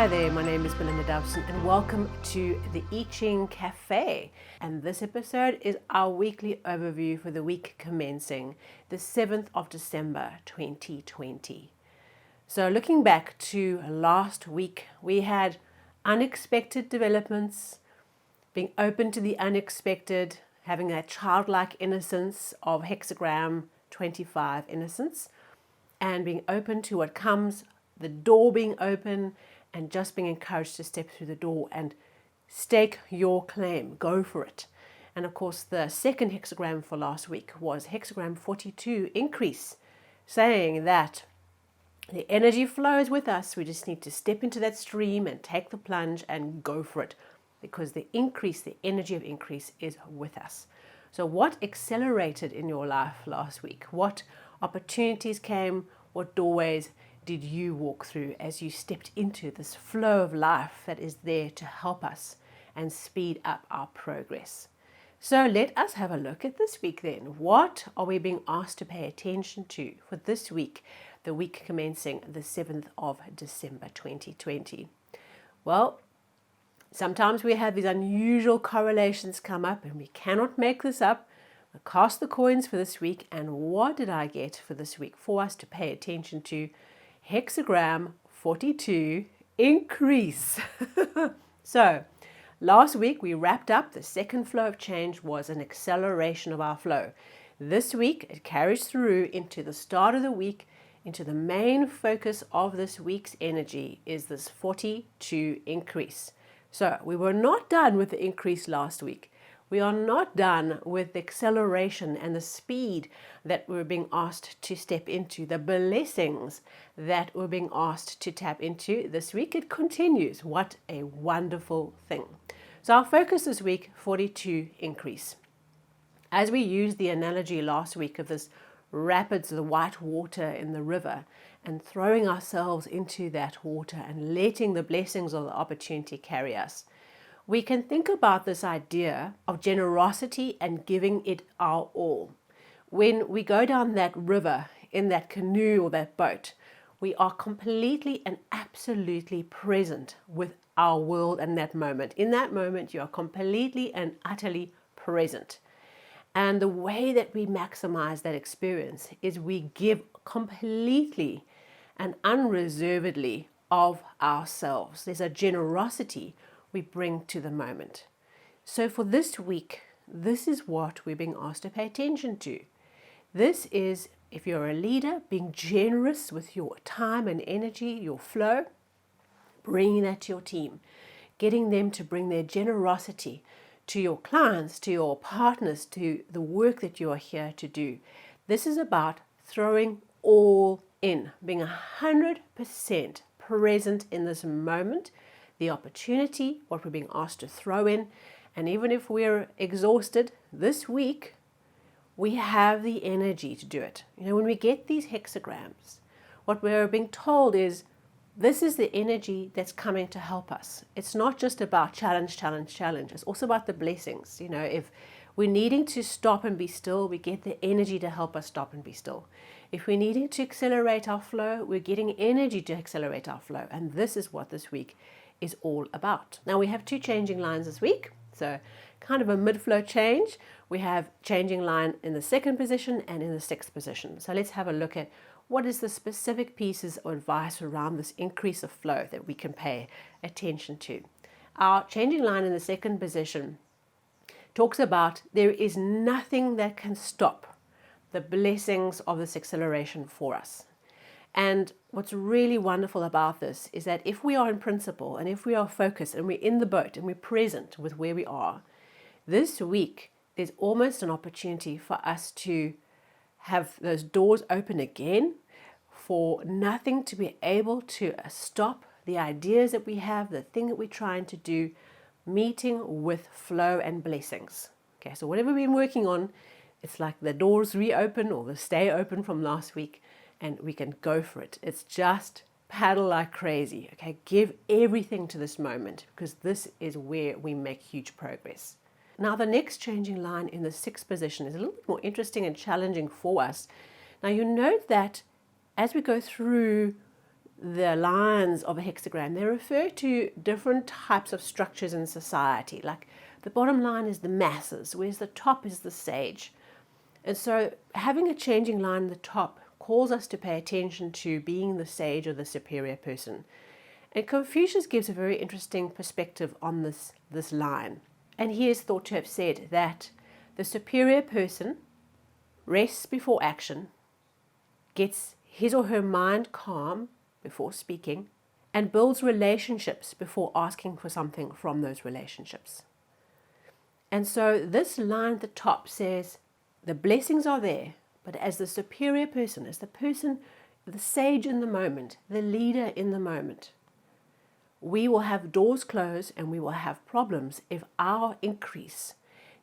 Hi there, my name is Belinda Dowson and welcome to the I Ching Cafe. And this episode is our weekly overview for the week commencing the 7th of December 2020. So looking back to last week, we had unexpected developments, being open to the unexpected, having that childlike innocence of Hexagram 25 innocence, and being open to what comes, the door being open, and just being encouraged to step through the door and stake your claim, go for it. And of course, the second hexagram for last week was hexagram 42, increase, saying that the energy flows with us. We just need to step into that stream and take the plunge and go for it, because the increase, the energy of increase is with us. So what accelerated in your life last week? What opportunities came? What doorways did you walk through as you stepped into this flow of life that is there to help us and speed up our progress? So let us have a look at this week then. What are we being asked to pay attention to for this week, the week commencing the 7th of December 2020? Well, sometimes we have these unusual correlations come up and we cannot make this up. I cast the coins for this week, and what did I get for this week for us to pay attention to? Hexagram 42, increase. So last week we wrapped up the second flow of change was an acceleration of our flow. This week it carries through into the start of the week, into the main focus of this week's energy is this 42 increase. So we were not done with the increase last week. We are not done with the acceleration and the speed that we're being asked to step into, the blessings that we're being asked to tap into. This week it continues. What a wonderful thing. So our focus this week, 42 increase. As we used the analogy last week of this rapids, the white water in the river, and throwing ourselves into that water and letting the blessings of the opportunity carry us, we can think about this idea of generosity and giving it our all. When we go down that river in that canoe or that boat, we are completely and absolutely present with our world in that moment. In that moment, you are completely and utterly present. And the way that we maximize that experience is we give completely and unreservedly of ourselves. There's a generosity we bring to the moment. So for this week, this is what we're being asked to pay attention to. This is, if you're a leader, being generous with your time and energy, your flow, bringing that to your team, getting them to bring their generosity to your clients, to your partners, to the work that you are here to do. This is about throwing all in, being 100% present in this moment, the opportunity, what we're being asked to throw in. And even if we're exhausted this week, we have the energy to do it. You know, when we get these hexagrams, what we're being told is this is the energy that's coming to help us. It's not just about challenge, challenge, challenge. It's also about the blessings. You know, if we're needing to stop and be still, we get the energy to help us stop and be still. If we're needing to accelerate our flow, we're getting energy to accelerate our flow. And this is what this week is all about. Now we have two changing lines this week, so kind of a mid-flow change. We have changing line in the second position and in the sixth position. So let's have a look at what is the specific pieces of advice around this increase of flow that we can pay attention to. Our changing line in the second position talks about there is nothing that can stop the blessings of this acceleration for us. And what's really wonderful about this is that if we are in principle and if we are focused and we're in the boat and we're present with where we are, this week there's almost an opportunity for us to have those doors open again, for nothing to be able to stop the ideas that we have, the thing that we're trying to do, meeting with flow and blessings. Okay, so whatever we've been working on, it's like the doors reopen or the stay open from last week, and we can go for it. It's just paddle like crazy. Okay, give everything to this moment, because this is where we make huge progress. Now the next changing line in the sixth position is a little bit more interesting and challenging for us. Now you note that as we go through the lines of a hexagram, they refer to different types of structures in society. Like the bottom line is the masses, whereas the top is the sage. And so having a changing line at the top calls us to pay attention to being the sage or the superior person. And Confucius gives a very interesting perspective on this line. And he is thought to have said that the superior person rests before action, gets his or her mind calm before speaking, and builds relationships before asking for something from those relationships. And so this line at the top says, the blessings are there, but as the superior person, as the person, the sage in the moment, the leader in the moment, we will have doors closed and we will have problems if our increase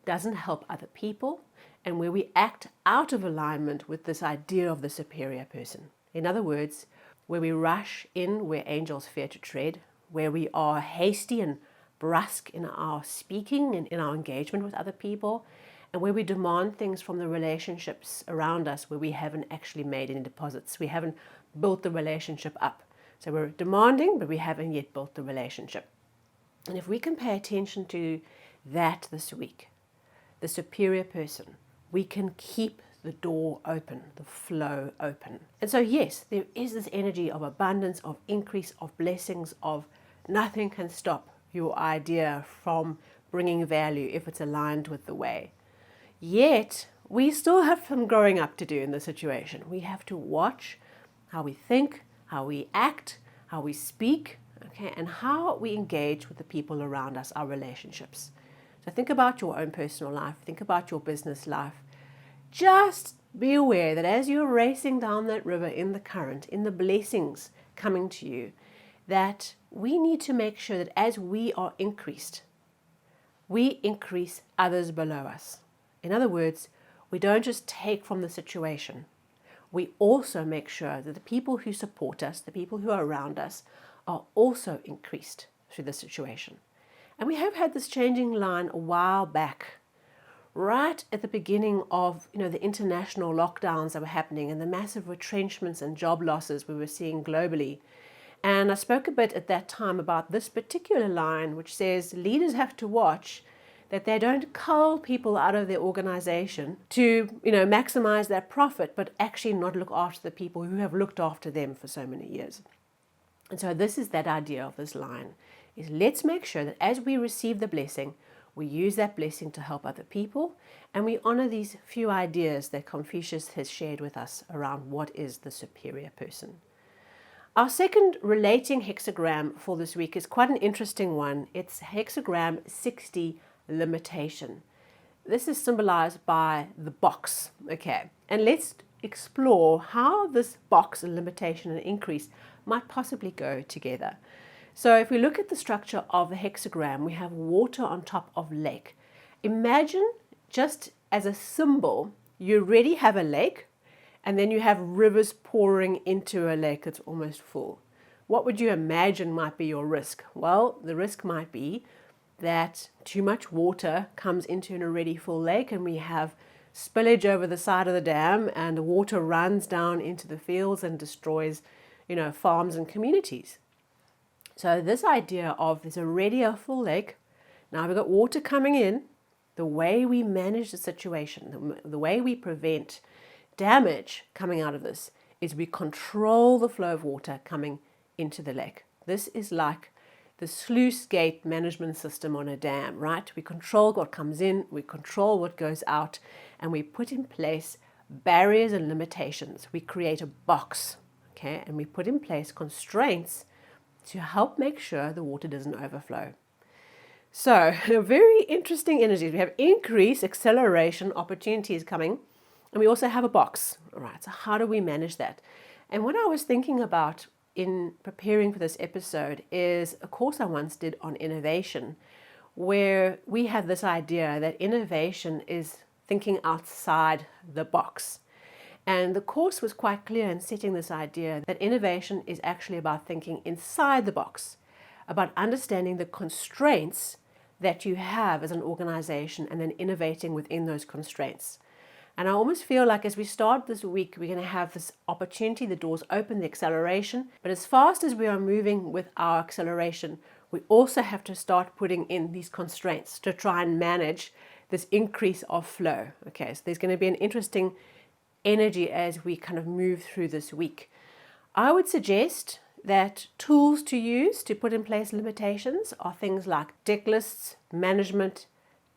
doesn't help other people and where we act out of alignment with this idea of the superior person. In other words, where we rush in where angels fear to tread, where we are hasty and brusque in our speaking and in our engagement with other people, and where we demand things from the relationships around us where we haven't actually made any deposits. We haven't built the relationship up. So we're demanding, but we haven't yet built the relationship. And if we can pay attention to that this week, the superior person, we can keep the door open, the flow open. And so yes, there is this energy of abundance, of increase, of blessings, of nothing can stop your idea from bringing value if it's aligned with the way. Yet, we still have some growing up to do in the situation. We have to watch how we think, how we act, how we speak, okay, and how we engage with the people around us, our relationships. So think about your own personal life, think about your business life. Just be aware that as you're racing down that river in the current, in the blessings coming to you, that we need to make sure that as we are increased, we increase others below us. In other words, we don't just take from the situation. We also make sure that the people who support us, the people who are around us, are also increased through the situation. And we have had this changing line a while back, right at the beginning of the international lockdowns that were happening and the massive retrenchments and job losses we were seeing globally. And I spoke a bit at that time about this particular line, which says leaders have to watch that they don't cull people out of their organization to, maximize their profit, but actually not look after the people who have looked after them for so many years. And so this is that idea of this line, is let's make sure that as we receive the blessing, we use that blessing to help other people, and we honor these few ideas that Confucius has shared with us around what is the superior person. Our second relating hexagram for this week is quite an interesting one. It's hexagram 60, limitation. This is symbolized by the box, okay? And let's explore how this box and limitation and increase might possibly go together. So if we look at the structure of the hexagram, we have water on top of lake. Imagine just as a symbol, you already have a lake and then you have rivers pouring into a lake that's almost full. What would you imagine might be your risk? Well, the risk might be that too much water comes into an already full lake and we have spillage over the side of the dam and the water runs down into the fields and destroys, farms and communities. So this idea of there's already a full lake, now we've got water coming in, the way we manage the situation, the way we prevent damage coming out of this is we control the flow of water coming into the lake. This is like the sluice gate management system on a dam, right? We control what comes in, we control what goes out, and we put in place barriers and limitations. We create a box, okay? And we put in place constraints to help make sure the water doesn't overflow. So, very interesting energies. We have increase, acceleration, opportunities coming, and we also have a box. All right, so how do we manage that? And what I was thinking about in preparing for this episode is a course I once did on innovation, where we had this idea that innovation is thinking outside the box. And the course was quite clear in setting this idea that innovation is actually about thinking inside the box, about understanding the constraints that you have as an organization and then innovating within those constraints. And I almost feel like as we start this week, we're going to have this opportunity, the doors open, the acceleration. But as fast as we are moving with our acceleration, we also have to start putting in these constraints to try and manage this increase of flow. Okay, so there's going to be an interesting energy as we kind of move through this week. I would suggest that tools to use to put in place limitations are things like deck lists, management,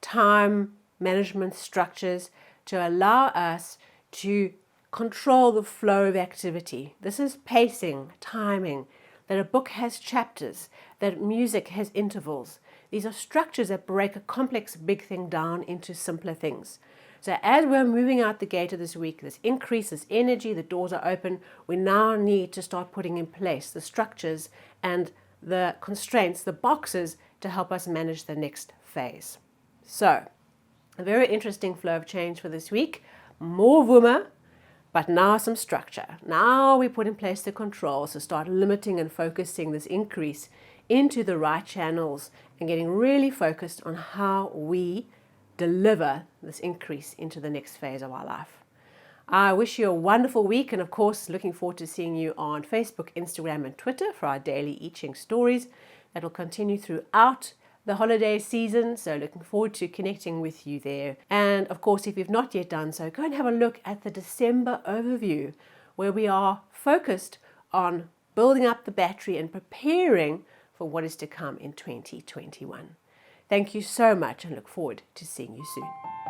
time management structures to allow us to control the flow of activity. This is pacing, timing, that a book has chapters, that music has intervals. These are structures that break a complex big thing down into simpler things. So as we're moving out the gate of this week, this increase, this energy, the doors are open, we now need to start putting in place the structures and the constraints, the boxes to help us manage the next phase. So, a very interesting flow of change for this week. More Vuma, but now some structure. Now we put in place the controls to start limiting and focusing this increase into the right channels and getting really focused on how we deliver this increase into the next phase of our life. I wish you a wonderful week, and of course looking forward to seeing you on Facebook, Instagram and Twitter for our daily I Ching stories that will continue throughout the holiday season, so looking forward to connecting with you there. And of course, if you've not yet done so, go and have a look at the December overview, where we are focused on building up the battery and preparing for what is to come in 2021. Thank you so much and look forward to seeing you soon.